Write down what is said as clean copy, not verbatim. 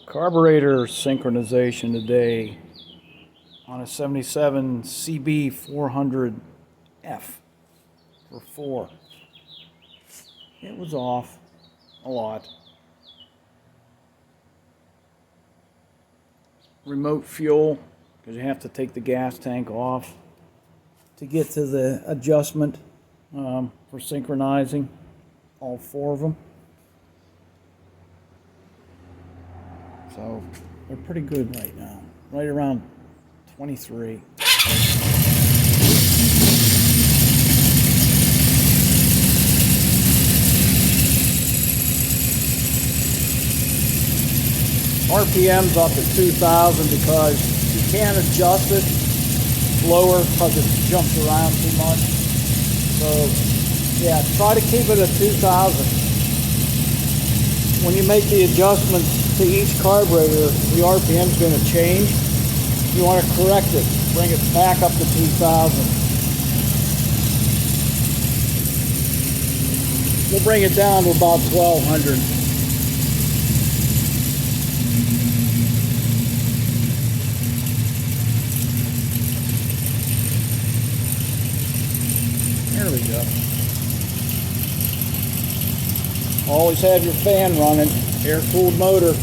Carburetor synchronization today on a 77 CB400F for 4. It was off a lot. Remote fuel, because you have to take the gas tank off to get to the adjustment for synchronizing all 4 of them. So they're pretty good right now, right around 23. RPM's up at 2,000 because you can't adjust it lower because it jumps around too much. So yeah, try to keep it at 2,000. When you make the adjustments to each carburetor, the RPM is going to change. You want to correct it, bring it back up to 2,000. We'll bring it down to about 1,200. There we go. Always have your fan running, air-cooled motor.